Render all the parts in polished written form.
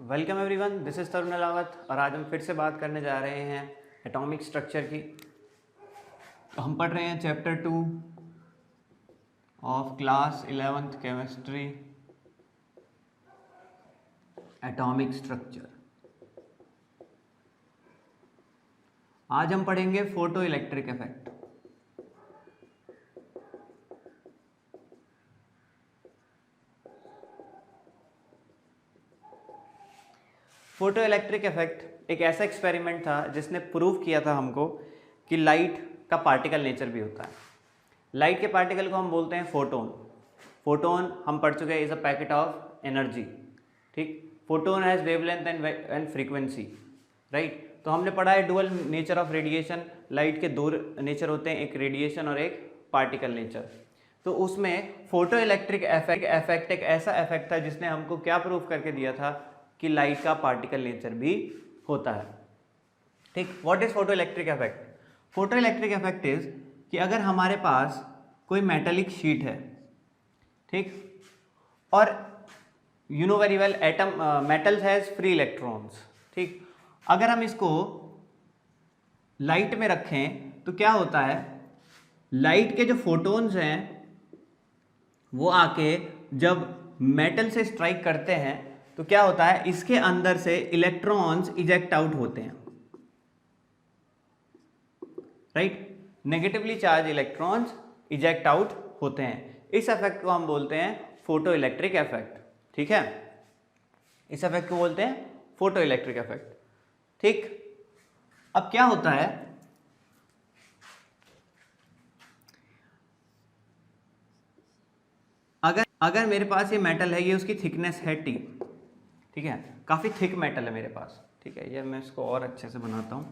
Welcome everyone, this is तरुण अलावत और आज हम फिर से बात करने जा रहे हैं एटॉमिक स्ट्रक्चर की। हम पढ़ रहे हैं chapter 2 of class 11th chemistry, atomic structure. आज हम पढ़ेंगे photo electric effect. Photo electric effect एक ऐसा एक्सपेरिमेंट था जिसने प्रूव किया था हमको कि लाइट का पार्टिकल नेचर भी होता है। लाइट के पार्टिकल को हम बोलते हैं फोटोन। फोटोन हम पढ़ चुके हैं, is a packet of energy. ठीक, photon has wavelength and frequency, right. तो हमने पढ़ा है dual nature of radiation. Light के दो नेचर होते हैं, एक रेडिएशन और एक पार्टिकल नेचर। तो उसमें फोटो इलेक्ट्रिक इफेक्ट एक ऐसा इफेक्ट था जिसने हमको क्या प्रूव करके दिया था कि लाइट का पार्टिकल नेचर भी होता है। ठीक, what is photo electric effect? Photo electric effect is कि अगर हमारे पास कोई मेटेलिक शीट है, ठीक, और you know very well atom metals has free electrons. ठीक, अगर हम इसको लाइट में रखें तो क्या होता है, लाइट के जो फोटोन्स हैं वो आके जब मेटल से स्ट्राइक करते हैं तो क्या होता है, इसके अंदर से इलेक्ट्रॉन्स इजेक्ट आउट होते हैं, right. Negatively charge electrons eject out होते हैं। इस इफेक्ट को हम बोलते हैं फोटो इलेक्ट्रिक इफेक्ट। ठीक है, इस इफेक्ट को बोलते हैं फोटो इलेक्ट्रिक इफेक्ट। ठीक, अब क्या होता है, अगर मेरे पास ये मेटल है, ये उसकी थिकनेस है T, ठीक है, काफी थिक मेटल है मेरे पास। ठीक है, ये मैं इसको और अच्छे से बनाता हूं।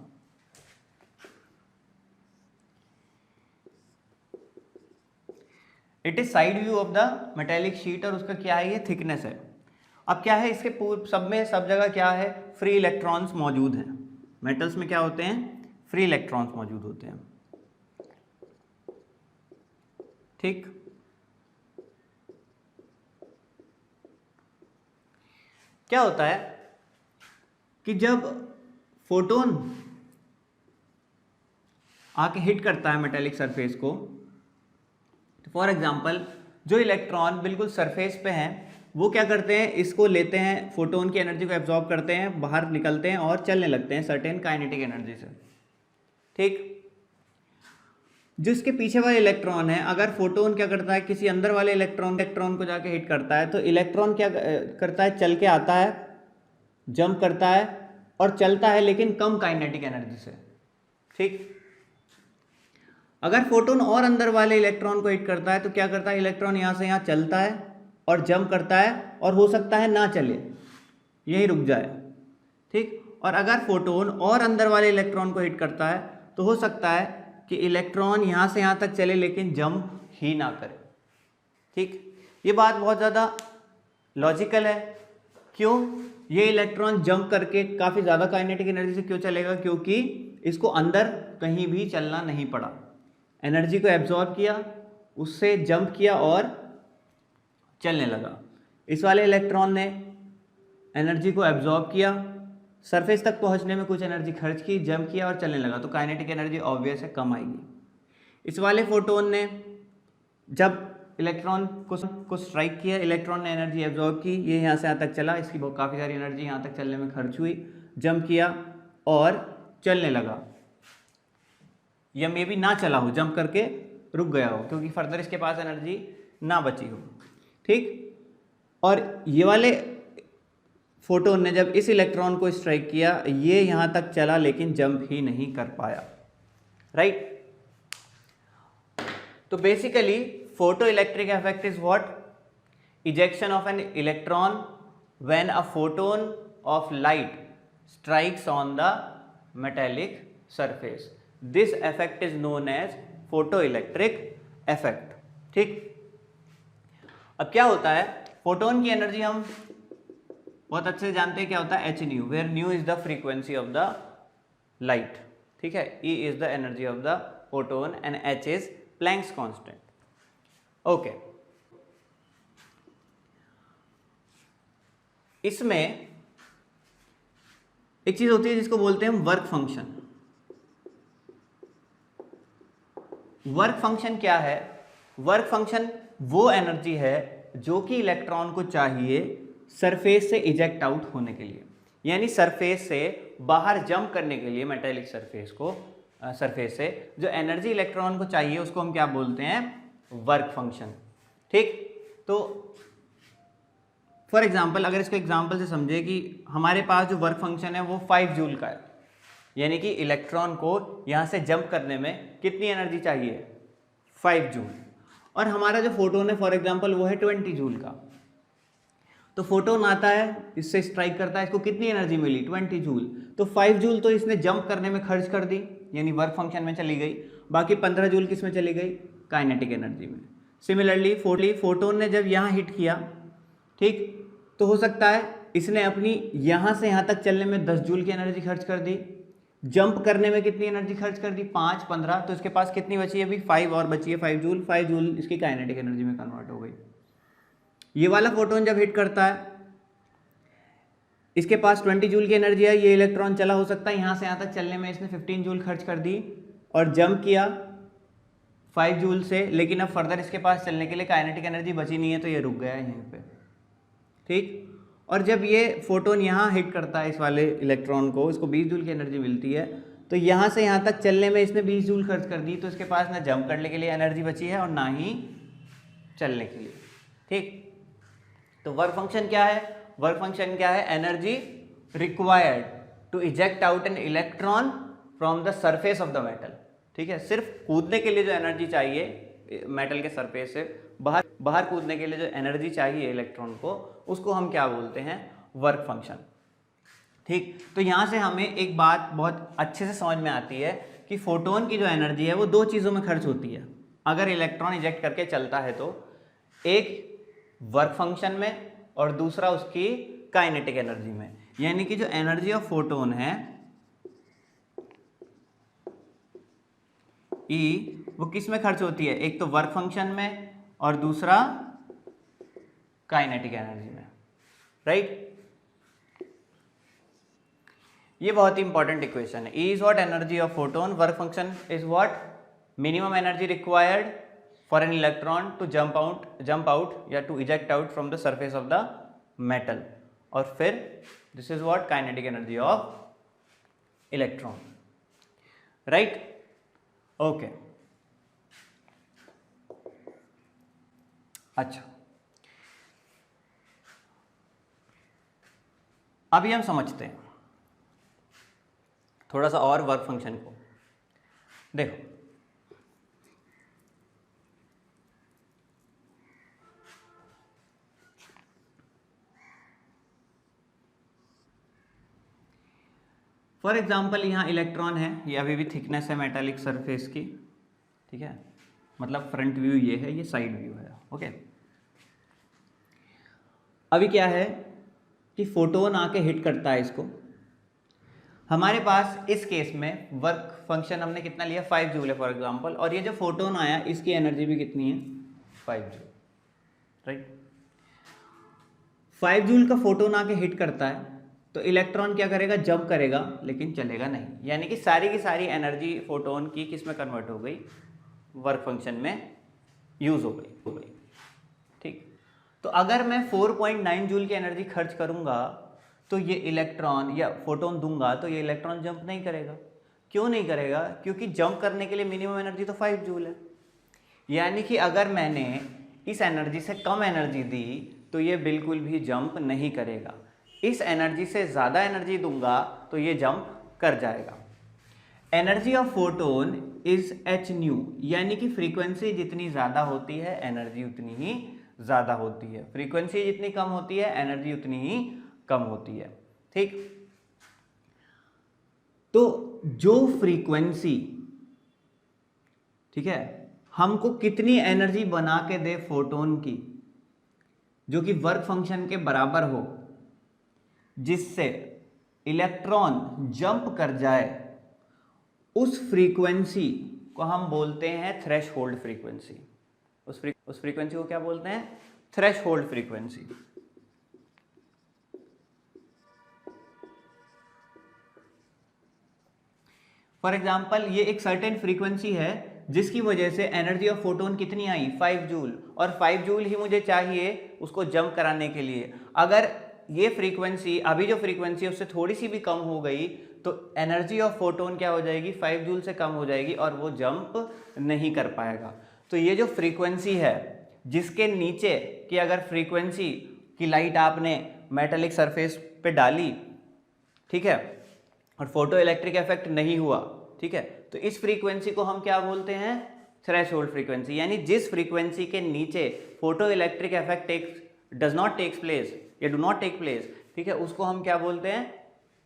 It is side view of the metallic sheet और उसका क्या है, ये थिकनेस है। अब क्या है, इसके सब जगह क्या है, फ्री इलेक्ट्रॉन्स मौजूद हैं। मेटल्स में क्या होते हैं, फ्री इलेक्ट्रॉन्स मौजूद होते हैं। ठीक, क्या होता है कि जब फोटोन आके हिट करता है मेटेलिक सरफेस को, तो फॉर एग्जांपल जो इलेक्ट्रॉन बिल्कुल सरफेस पे हैं वो क्या करते हैं, इसको लेते हैं, फोटोन की एनर्जी को एब्जॉर्ब करते हैं, बाहर निकलते हैं और चलने लगते हैं सर्टेन काइनेटिक एनर्जी से। ठीक, जिसके पीछे वाले इलेक्ट्रॉन है, अगर फोटोन क्या करता है, किसी अंदर वाले इलेक्ट्रॉन को जाके हिट करता है तो इलेक्ट्रॉन क्या करता है, चल के आता है, जंप करता है और चलता है, लेकिन कम काइनेटिक एनर्जी से। ठीक, अगर फोटोन और अंदर वाले इलेक्ट्रॉन को हिट करता है तो क्या करता है, इलेक्ट्रॉन यहाँ से यहाँ चलता है और जंप करता है और हो सकता है ना चले, यही रुक जाए। ठीक, और अगर फोटोन और अंदर वाले इलेक्ट्रॉन को हिट करता है तो हो सकता है कि इलेक्ट्रॉन यहाँ से यहाँ तक चले लेकिन जंप ही ना करे। ठीक, ये बात बहुत ज़्यादा लॉजिकल है। क्यों, ये इलेक्ट्रॉन जंप करके काफ़ी ज़्यादा काइनेटिक एनर्जी से क्यों चलेगा, क्योंकि इसको अंदर कहीं भी चलना नहीं पड़ा, एनर्जी को एब्जॉर्ब किया, उससे जंप किया और चलने लगा। इस वाले इलेक्ट्रॉन ने एनर्जी को एब्जॉर्ब किया, सरफेस तक पहुंचने में कुछ एनर्जी खर्च की, जंप किया और चलने लगा, तो काइनेटिक एनर्जी ऑब्वियस है कम आएगी। इस वाले फोटोन ने जब इलेक्ट्रॉन को स्ट्राइक किया, इलेक्ट्रॉन ने एनर्जी एब्जॉर्ब की, ये यहाँ से यहाँ तक चला, इसकी काफ़ी सारी एनर्जी यहाँ तक चलने में खर्च हुई, जंप किया और चलने लगा, या मे बी ना चला हो, जंप करके रुक गया हो क्योंकि फर्दर इसके पास एनर्जी ना बची हो। ठीक, और ये वाले फोटोन ने जब इस इलेक्ट्रॉन को स्ट्राइक किया, ये यहाँ तक चला लेकिन जंप ही नहीं कर पाया, राइट। तो basically photo electric effect is what, ejection of an electron when a photon of light strikes on the metallic surface. This effect is known as photo electric effect. ठीक, अब क्या होता है, फोटोन की एनर्जी हम बहुत अच्छे से जानते हैं, क्या होता है, h nu, where nu is the frequency of the light. ठीक है, E is the energy of the photon and h is Planck's constant. Okay, इसमें एक चीज होती है जिसको बोलते हैं वर्क फंक्शन। वर्क फंक्शन क्या है? वर्क फंक्शन वो एनर्जी है जो कि इलेक्ट्रॉन को चाहिए सरफेस से इजेक्ट आउट होने के लिए, यानी सरफेस से बाहर जंप करने के लिए मेटेलिक सरफेस से जो एनर्जी इलेक्ट्रॉन को चाहिए उसको हम क्या बोलते हैं? Work function. ठीक, तो फॉर एग्जाम्पल अगर इसको एग्जाम्पल से समझे कि हमारे पास जो वर्क फंक्शन है वो 5 जूल का है, यानी कि इलेक्ट्रॉन को यहाँ से जंप करने में कितनी एनर्जी चाहिए? 5 जूल। और हमारा जो फोटोन है फॉर एग्जाम्पल वो है 20 जूल का। तो फोटोन आता है, इससे स्ट्राइक करता है, इसको कितनी एनर्जी मिली? 20 जूल। तो 5 जूल तो इसने जंप करने में खर्च कर दी, यानी वर्क फंक्शन में चली गई। बाकी 15 जूल किस में चली गई? काइनेटिक एनर्जी में। सिमिलरली फोटोन ने जब यहाँ हिट किया, ठीक, तो हो सकता है इसने अपनी यहाँ से यहाँ तक चलने में 10 जूल की एनर्जी खर्च कर दी, जंप करने में कितनी एनर्जी खर्च कर दी? 5, 15, तो इसके पास कितनी बची है? अभी 5 और बची है, 5 जूल। 5 जूल इसकी काइनेटिक एनर्जी में कन्वर्ट हो गई। ये वाला फोटोन जब हिट करता है, इसके पास 20 जूल की एनर्जी है, ये इलेक्ट्रॉन चला हो सकता है यहाँ से यहाँ तक चलने में इसने 15 जूल खर्च कर दी और जंप किया 5 जूल से, लेकिन अब फर्दर इसके पास चलने के लिए काइनेटिक एनर्जी बची नहीं है, तो ये रुक गया है यहीं पे। ठीक, और जब ये फोटोन यहाँ हिट करता है इस वाले इलेक्ट्रॉन को, इसको 20 जूल की एनर्जी मिलती है, तो यहाँ से यहाँ तक चलने में इसने 20 जूल खर्च कर दी, तो इसके पास ना जंप करने के लिए एनर्जी बची है और ना ही चलने के लिए। ठीक, तो वर्क फंक्शन क्या है? वर्क फंक्शन क्या है? Energy required to eject out an electron from the surface of the metal. ठीक है, सिर्फ कूदने के लिए जो एनर्जी चाहिए मेटल के सरफेस से बाहर कूदने के लिए जो एनर्जी चाहिए इलेक्ट्रॉन को, उसको हम क्या बोलते हैं? Work function. ठीक, तो यहाँ से हमें एक बात बहुत अच्छे से समझ में आती है कि फोटोन की जो एनर्जी है वो दो चीज़ों में खर्च होती है अगर इलेक्ट्रॉन इजेक्ट करके चलता है, तो एक वर्क फंक्शन में और दूसरा उसकी काइनेटिक एनर्जी में। यानी कि जो एनर्जी ऑफ फोटोन है ई, वो किस में खर्च होती है? एक तो वर्क फंक्शन में और दूसरा काइनेटिक एनर्जी में। राइट, ये बहुत ही इंपॉर्टेंट इक्वेशन है। E is what? Energy of photon. Work function is what? Minimum energy required for an electron to jump out या to eject out from the surface of the metal. और फिर this is what? Kinetic energy of electron. Right, okay. अच्छा, अभी हम समझते हैं थोड़ा सा और वर्क फंक्शन को। देखो, फॉर एग्जाम्पल यहाँ इलेक्ट्रॉन है, ये अभी भी थिकनेस है मेटालिक सरफेस की। ठीक है, मतलब फ्रंट व्यू ये है, ये साइड व्यू है। ओके, अभी क्या है कि फोटोन आके हिट करता है इसको। हमारे पास इस केस में वर्क फंक्शन हमने कितना लिया? 5 जूल है फॉर एग्जांपल, और ये जो फोटोन आया इसकी एनर्जी भी कितनी है? 5 जूल। राइट, 5 जूल का फोटोन आके हिट करता है तो इलेक्ट्रॉन क्या करेगा? जंप करेगा, लेकिन चलेगा नहीं। यानी कि सारी की सारी एनर्जी फोटोन की किस में कन्वर्ट हो गई? वर्क फंक्शन में यूज हो गई। ठीक, तो अगर मैं 4.9 जूल की एनर्जी खर्च करूंगा तो ये इलेक्ट्रॉन या फोटोन दूंगा तो ये इलेक्ट्रॉन जंप नहीं करेगा। क्यों नहीं करेगा? क्योंकि जंप करने के लिए मिनिमम एनर्जी तो 5 जूल है। यानी कि अगर मैंने इस एनर्जी से कम एनर्जी दी तो ये बिल्कुल भी जंप नहीं करेगा। इस एनर्जी से ज़्यादा एनर्जी दूंगा तो ये जंप कर जाएगा। Energy of photon is H new, यानी कि फ्रीक्वेंसी जितनी ज़्यादा होती है एनर्जी उतनी ही ज़्यादा होती है, फ्रीक्वेंसी जितनी कम होती है एनर्जी उतनी ही कम होती है। ठीक, तो जो फ्रीक्वेंसी, ठीक है, हमको कितनी एनर्जी बना के दे फोटोन की जो कि वर्क फंक्शन के बराबर हो, जिससे इलेक्ट्रॉन जंप कर जाए, उस फ्रीक्वेंसी को हम बोलते हैं थ्रेशहोल्ड फ्रीक्वेंसी। उस फ्रीक्वेंसी को क्या बोलते हैं? Threshold frequency. फॉर एग्जाम्पल ये एक सर्टेन फ्रीक्वेंसी है जिसकी वजह से एनर्जी ऑफ फोटोन कितनी आई 5 जूल, और 5 जूल ही मुझे चाहिए उसको जंप कराने के लिए। अगर ये फ्रीक्वेंसी अभी जो फ्रीक्वेंसी है उससे थोड़ी सी भी कम हो गई तो एनर्जी ऑफ फोटोन क्या हो जाएगी 5 जूल से कम हो जाएगी और वो जंप नहीं कर पाएगा। तो ये जो फ्रीक्वेंसी है जिसके नीचे की अगर फ्रीक्वेंसी की लाइट आपने मेटालिक सरफेस पे डाली, ठीक है, और फोटो इलेक्ट्रिक इफेक्ट नहीं हुआ, ठीक है, तो इस फ्रीक्वेंसी को हम क्या बोलते हैं थ्रेशोल्ड फ्रीक्वेंसी। यानी जिस फ्रीक्वेंसी के नीचे photo electric effect does not take place या डू नॉट टेक प्लेस, ठीक है, उसको हम क्या बोलते हैं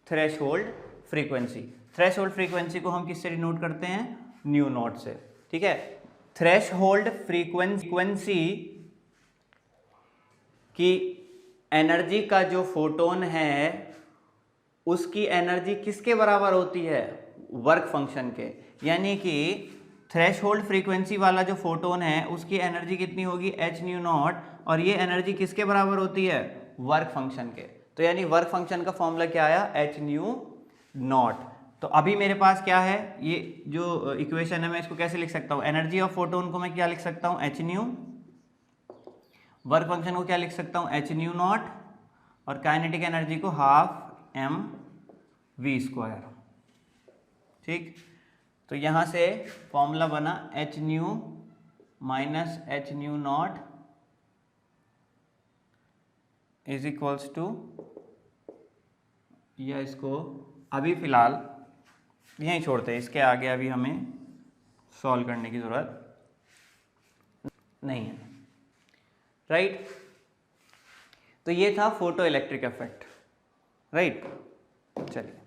थ्रेशोल्ड फ्रीक्वेंसी। थ्रेशोल्ड फ्रीक्वेंसी को हम किससे डिनोट करते हैं न्यू नॉट से, ठीक है। थ्रेशोल्ड फ्रीक्वेंसी की एनर्जी का जो फोटोन है उसकी एनर्जी किसके बराबर होती है वर्क फंक्शन के। यानी कि थ्रेशोल्ड फ्रीक्वेंसी वाला जो फोटोन है उसकी एनर्जी कितनी होगी h न्यू नॉट, और ये एनर्जी किसके बराबर होती है वर्क फंक्शन के। तो यानी वर्क फंक्शन का फॉर्मूला क्या आया h न्यू नॉट। तो अभी मेरे पास क्या है ये जो इक्वेशन है मैं इसको कैसे लिख सकता हूँ, एनर्जी ऑफ फोटोन को मैं क्या लिख सकता हूँ h न्यू, वर्क फंक्शन को क्या लिख सकता हूँ h न्यू नॉट, और काइनेटिक एनर्जी को हाफ m v स्क्वायर, ठीक। तो यहाँ से फॉर्मूला बना h nu minus h nu naught is equals to, या इसको अभी फिलहाल यहीं छोड़ते हैं, इसके आगे अभी हमें सॉल्व करने की ज़रूरत नहीं है, राइट। तो ये था फोटो इलेक्ट्रिक इफेक्ट, राइट। चलिए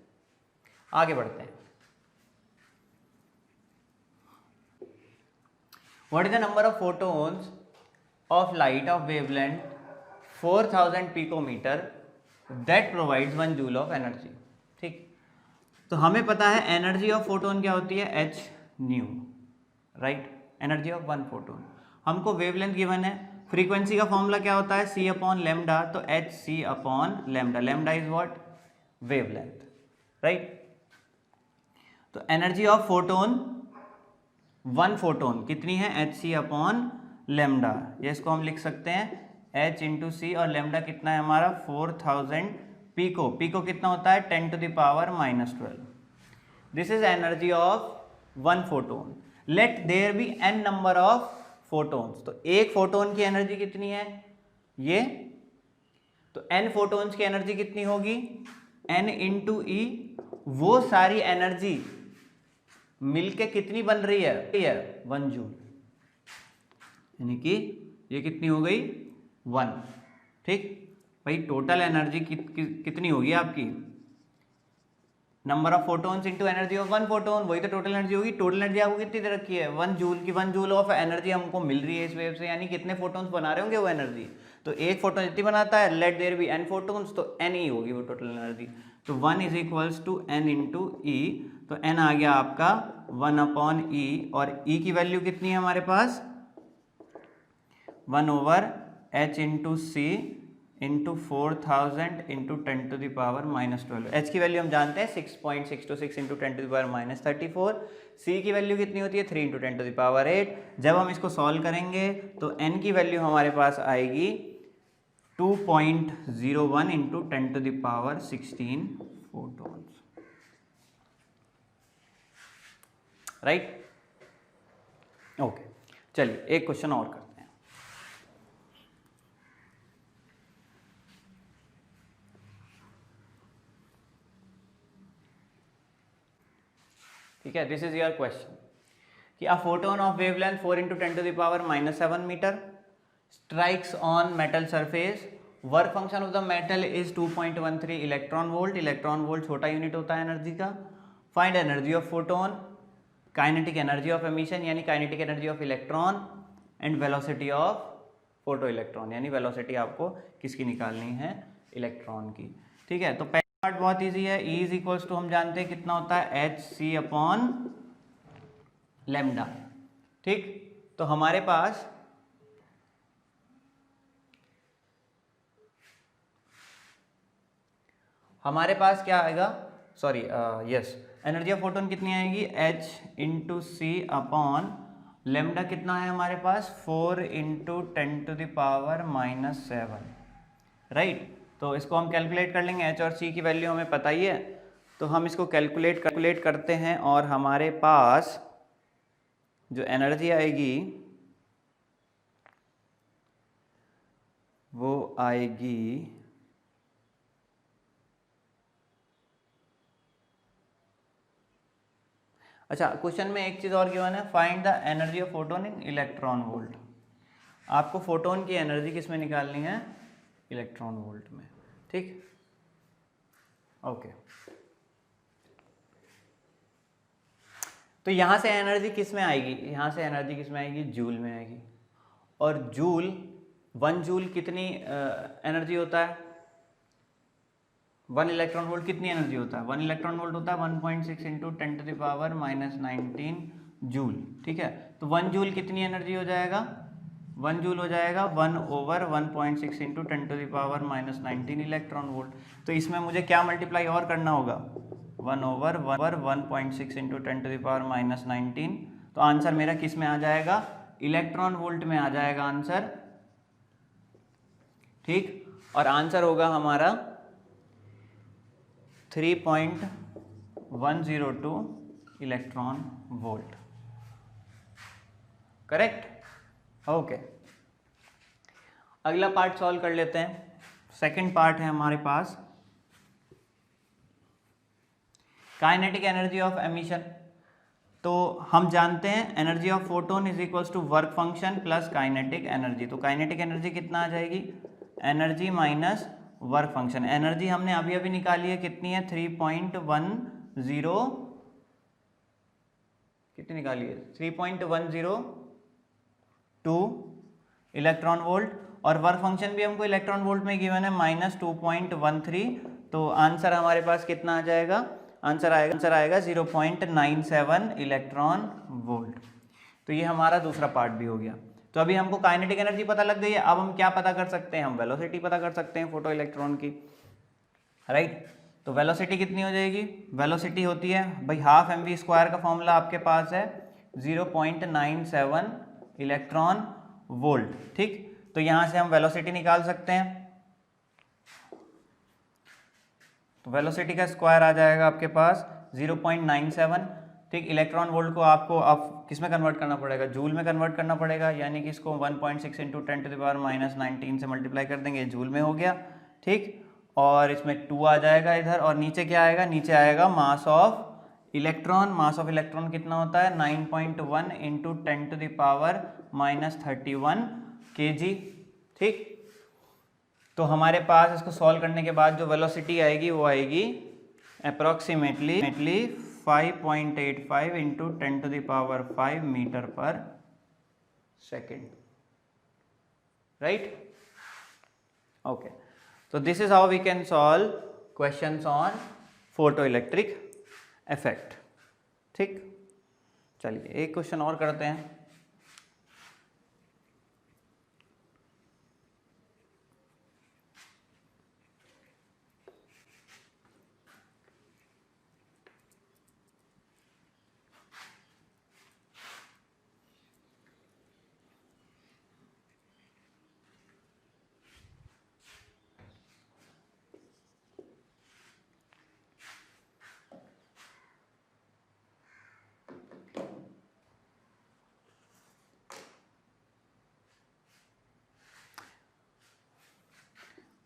आगे बढ़ते हैं। What is the number of photons of light of wavelength 4000 picometer that provides 1 joule of energy, ठीक। तो हमें पता है एनर्जी ऑफ फोटोन क्या होती है h nu, right, energy of one photon. हमको वेवलेंथ गिवन है, फ्रीक्वेंसी का फॉर्मूला क्या होता है c अपॉन लेमडा, तो h c upon lambda, lambda is what wavelength, right. तो energy of photon one photon कितनी है एच सी अपॉन लेमडा, ये इसको हम लिख सकते हैं h इंटू सी, और लेमडा कितना है हमारा 4000 पीको, पीको कितना होता है 10 to the power -12। This is energy of one photon. Let there be n number of photons, तो एक फोटोन की एनर्जी कितनी है ये, तो n फोटोन्स की एनर्जी कितनी होगी n इंटू ई, वो सारी एनर्जी मिलके कितनी बन रही है 1 जूल, यानी कि ये कितनी हो गई 1, ठीक। भाई टोटल एनर्जी कितनी होगी आपकी number of photons into energy of one photon, वही तो टोटल एनर्जी होगी। टोटल एनर्जी आपको कितनी दे रखी है 1 जूल की, 1 जूल ऑफ एनर्जी हमको मिल रही है इस वेव से, यानी कितने फोटोन्स बना रहे होंगे वो एनर्जी। तो एक फोटोन जितनी बनाता है let there be n photons, तो n ही होगी वो टोटल एनर्जी। तो 1 is equals to n into E, तो n आ गया आपका 1 अपॉन ई, और e की वैल्यू कितनी है हमारे पास 1 over h into c into 4000 into 10 to the power -12। h की वैल्यू हम जानते हैं 6.626 into 10 to the power -34। c की वैल्यू कितनी होती है 3 इंटू 10 टू द पावर 8। जब हम इसको सॉल्व करेंगे तो n की वैल्यू हमारे पास आएगी 2.01 into 10 to the power 16 photons, right. Okay, चलिए एक क्वेश्चन और करते हैं। ठीक है, दिस इज योर क्वेश्चन कि a photon of wavelength 4 into 10 to the power -7 metre strikes on metal surface, work function of the metal is 2.13 electron volt, electron volt छोटा unit होता है एनर्जी का। Find energy of photon, kinetic energy of emission यानी kinetic energy of electron, and velocity of photo electron यानी velocity आपको किसकी निकालनी है इलेक्ट्रॉन की। ठीक है, तो पहला पार्ट बहुत इजी है, E इज इक्वल्स टू हम जानते हैं कितना होता है एच सी अपॉन लेमडा। ठीक, तो हमारे पास क्या आएगा, sorry yes, energy of photon कितनी आएगी, h/c/, लेमडा कितना है हमारे पास, 4 × 10⁻⁻⁷, राइट। तो इसको हम कैलकुलेट कर लेंगे, h और c की वैल्यू हमें पता ही है, तो हम इसको कैलकुलेट करते हैं और हमारे पास जो एनर्जी आएगी वो आएगी अच्छा, क्वेश्चन में एक चीज़ और गिवन है, find the energy of photon in electron volt. आपको फोटोन की एनर्जी किस में निकालनी है, इलेक्ट्रॉन वोल्ट में, ठीक, ओके। तो यहाँ से एनर्जी किस में आएगी, यहाँ से एनर्जी किस में आएगी, जूल में आएगी। और जूल 1 जूल कितनी एनर्जी होता है, 1 इलेक्ट्रॉन वोल्ट कितनी एनर्जी होता है, 1 इलेक्ट्रॉन वोल्ट होता है 1.6 × 10⁻⁻19 जूल, ठीक है। तो 1 जूल कितनी एनर्जी हो जाएगा, 1 जूल हो जाएगा 1/1.6 × 10⁻⁻19 इलेक्ट्रॉन वोल्ट। तो इसमें मुझे क्या मल्टीप्लाई और करना होगा, 1/1.6 × 10⁻⁻19। तो आंसर मेरा किस में आ जाएगा, इलेक्ट्रॉन वोल्ट में आ जाएगा आंसर, ठीक। और आंसर होगा हमारा 3.102 इलेक्ट्रॉन वोल्ट, करेक्ट, ओके। अगला पार्ट सॉल्व कर लेते हैं। सेकंड पार्ट है हमारे पास काइनेटिक एनर्जी ऑफ एमिशन। तो हम जानते हैं energy of photon is equals to work function plus kinetic energy. तो काइनेटिक एनर्जी कितना आ जाएगी, energy minus work function. Energy हमने अभी अभी निकाली है, कितनी है, 3.10, कितनी निकाली है, 3.102 इलेक्ट्रॉन वोल्ट। और वर्क फंक्शन भी हमको इलेक्ट्रॉन वोल्ट में गिवन है -2.13। तो आंसर हमारे पास कितना आ जाएगा, आंसर आएगा 0.97 इलेक्ट्रॉन वोल्ट। तो ये हमारा दूसरा पार्ट भी हो गया। तो अभी हमको काइनेटिक एनर्जी पता लग गई है, अब हम क्या पता कर सकते हैं, हम वेलोसिटी पता कर सकते हैं फोटो इलेक्ट्रॉन की, राइट। तो वेलोसिटी कितनी हो जाएगी, वेलोसिटी होती है भाई हाफ mv² का फॉर्मूला आपके पास है 0.97 इलेक्ट्रॉन वोल्ट, ठीक। तो यहां से हम वेलोसिटी निकाल सकते हैं। तो वेलोसिटी का स्क्वायर आ जाएगा आपके पास 0.97, ठीक। इलेक्ट्रॉन वोल्ट को आपको अब किस में कन्वर्ट करना पड़ेगा, जूल में कन्वर्ट करना पड़ेगा, यानी कि इसको 1.6 × 10⁻⁻19 से मल्टीप्लाई कर देंगे, जूल में हो गया, ठीक। और इसमें 2 आ जाएगा इधर, और नीचे क्या आएगा, नीचे आएगा mass of electron. Mass of electron कितना होता है, 9.1 × 10⁻31 kg, ठीक। तो हमारे पास इसको सॉल्व करने के बाद जो वेलोसिटी आएगी वो आएगी अप्रॉक्सीमेटली 5.85 × 10⁵ मीटर पर second, right, okay. So this is how we can solve questions on photoelectric effect, ठीक। चलिए एक क्वेश्चन और करते हैं।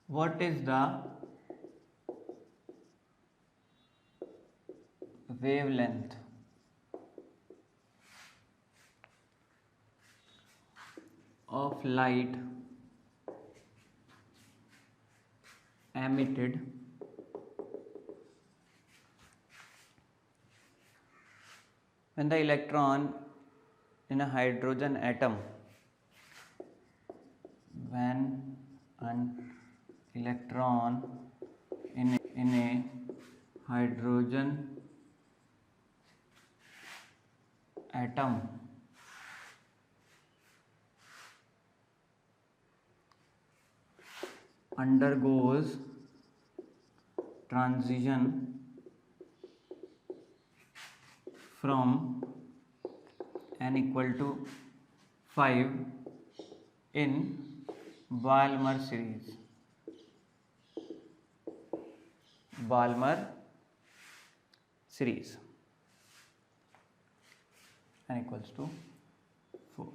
What is the wavelength of light emitted when the electron in a hydrogen atom, when an electron in a hydrogen atom undergoes transition from n equal to 5 in Balmer series, Balmer series n equals to 4.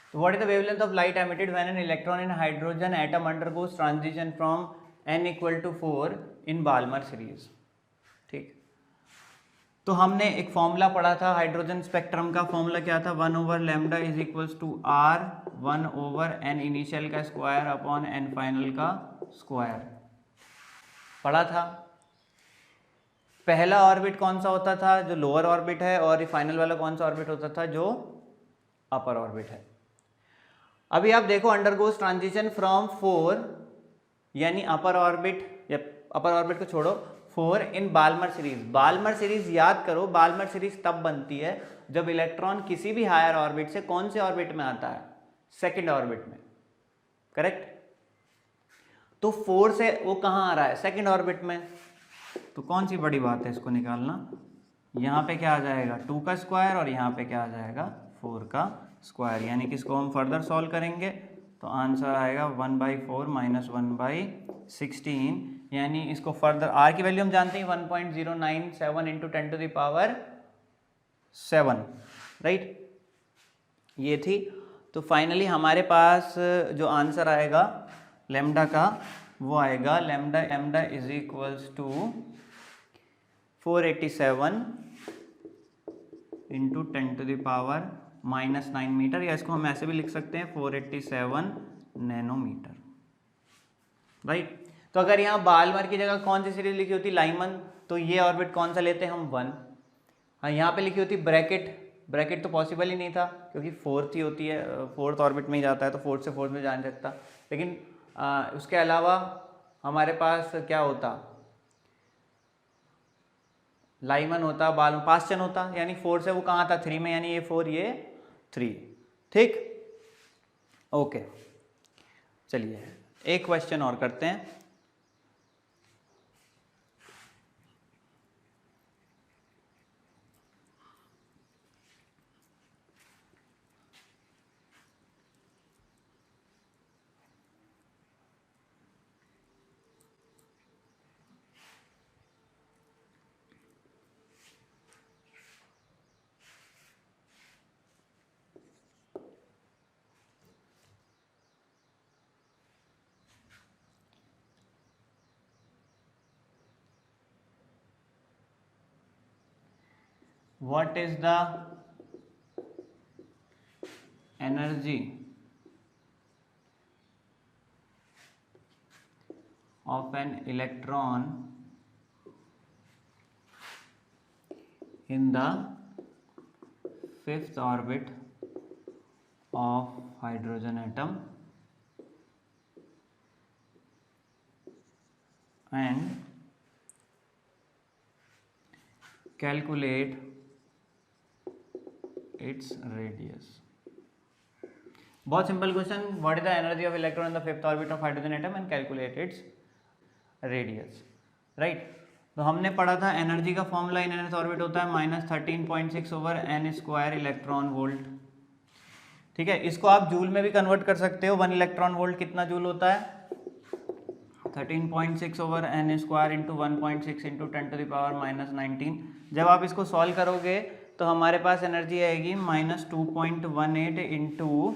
So what is the wavelength of light emitted when an electron in hydrogen atom undergoes transition from n equal to 4 in Balmer series? ठीक, तो हमने एक formula पढ़ा था hydrogen spectrum का। Formula क्या था? 1/λ is equals to r 1/n initial का स्क्वायर अपॉन n फाइनल का स्क्वायर पढ़ा था। पहला ऑर्बिट कौन सा होता था? जो लोअर ऑर्बिट है, और फाइनल वाला कौन सा ऑर्बिट होता था? जो अपर ऑर्बिट है। अभी आप देखो, अंडरगोज ट्रांजिशन फ्रॉम 4 यानी अपर ऑर्बिट, या अपर ऑर्बिट को छोड़ो, 4 इन बाल्मर सीरीज। बाल्मर सीरीज याद करो, बाल्मर सीरीज तब बनती है जब इलेक्ट्रॉन किसी भी हायर ऑर्बिट से कौन से ऑर्बिट में आता है? सेकंड ऑर्बिट में, करेक्ट। तो 4 से वो कहाँ आ रहा है? सेकंड ऑर्बिट में। तो कौन सी बड़ी बात है इसको निकालना? यहाँ पे क्या आ जाएगा? 2 का स्क्वायर, और यहाँ पे क्या आ जाएगा? 4 का स्क्वायर। यानी कि इसको हम फर्दर सॉल्व करेंगे तो आंसर आएगा 1/4 माइनस 1/16। यानी इसको फर्दर, आर की वैल्यू हम जानते हैं 1.097 into 10 to the power 7, right, ये थी। तो फाइनली हमारे पास जो आंसर आएगा लैम्डा का, वो आएगा lambda is equals to 487 into 10 to the power -9 metre, या इसको हम ऐसे भी लिख सकते हैं 487 नैनोमीटर, राइट। तो अगर यहाँ बाल्मर की जगह कौन सी सीरीज लिखी होती? लाइमन, तो ये ऑर्बिट कौन सा लेते हैं हम? 1। हाँ, यहाँ पे लिखी होती ब्रैकेट तो पॉसिबल ही नहीं था क्योंकि 4th ही होती है, 4th ऑर्बिट में ही जाता है, तो 4th से 4th में जा नहीं सकता। लेकिन उसके अलावा हमारे पास क्या होता? लाइमन होता, पास्चन होता, यानी 4 से वो कहाँ था? 3 में, यानी ये 4 ये 3, ठीक, ओके। चलिए एक क्वेश्चन और करते हैं। What is the energy of an electron in the 5th orbit of hydrogen atom and calculate its radius? बहुत simple question. What is the energy of electron in the 5th orbit of hydrogen atom and calculate its radius, right. तो हमने पढ़ा था energy का formula in nth orbit होता है -13.6/n² electron volt, ठीक है। इसको आप जूल में भी कन्वर्ट कर सकते हो। 1 इलेक्ट्रॉन वोल्ट कितना जूल होता है? 13.6/n² into 1.6 into 10 to the power -19। जब आप इसको सॉल्व करोगे तो हमारे पास एनर्जी आएगी -2.18 into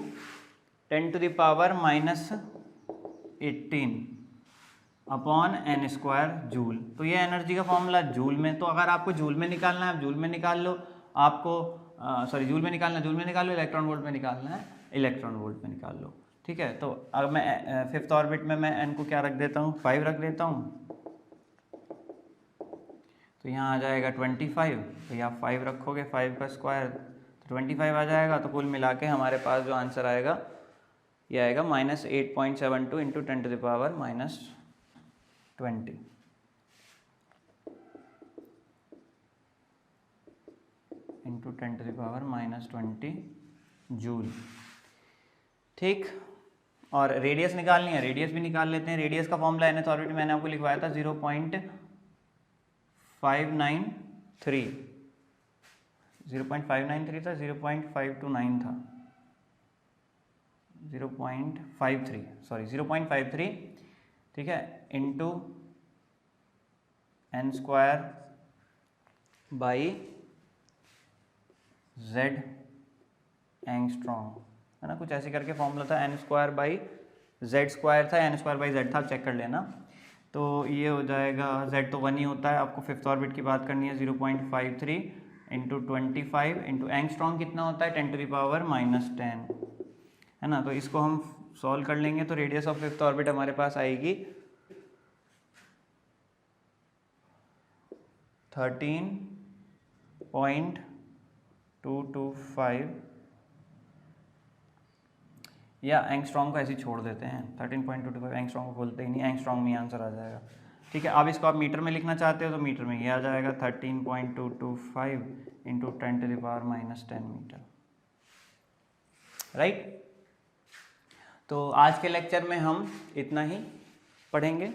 10 to the power -18 upon n² joule. तो ये एनर्जी का फॉर्मूला जूल में। तो अगर आपको जूल में निकालना है आप जूल में निकाल लो, आपको जूल में निकालना है जूल में निकाल लो, इलेक्ट्रॉन वोल्ट में निकालना है इलेक्ट्रॉन वोल्ट में निकाल लो, ठीक है। तो अब मैं 5th ऑर्बिट में मैं n को क्या रख देता हूँ? 5 रख देता हूँ। तो यहाँ आ जाएगा 25, तो यहाँ 5 रखोगे, 5 का स्क्वायर तो 25 आ जाएगा। तो कुल मिला के हमारे पास जो आंसर आएगा ये आएगा -8.72 into 10 to the power -20 into 10 to the power -20 joule, ठीक। और रेडियस निकालनी है, रेडियस भी निकाल लेते हैं। रेडियस का फॉर्मूला nth ऑर्बिट मैंने आपको लिखवाया था 0.593, 0.593 था, 0.529 था, 0.53, सॉरी 0.53, ठीक है, into n square by z angstrom, है ना, कुछ ऐसे करके फॉर्मूला था, n square by z square था, n स्क्वायर बाई z था, आप चेक कर लेना। तो ये हो जाएगा, z तो 1 ही होता है, आपको फिफ्थ ऑर्बिट की बात करनी है, 0.53 इंटू 25 इंटू एंगस्ट्रॉम कितना होता है 10⁻⁻10, है ना। तो इसको हम सॉल्व कर लेंगे तो रेडियस ऑफ फिफ्थ ऑर्बिट हमारे पास आएगी 13.225, या एंगस्ट्रॉम को ऐसे ही छोड़ देते हैं, 13.225, एंगस्ट्रॉम को बोलते ही नहीं, एंगस्ट्रॉम में आंसर आ जाएगा, ठीक है। अब इसको आप मीटर में लिखना चाहते हो तो मीटर में ये आ जाएगा 13.225 इंटू 10⁻⁻10 मीटर, राइट। तो आज के लेक्चर में हम इतना ही पढ़ेंगे।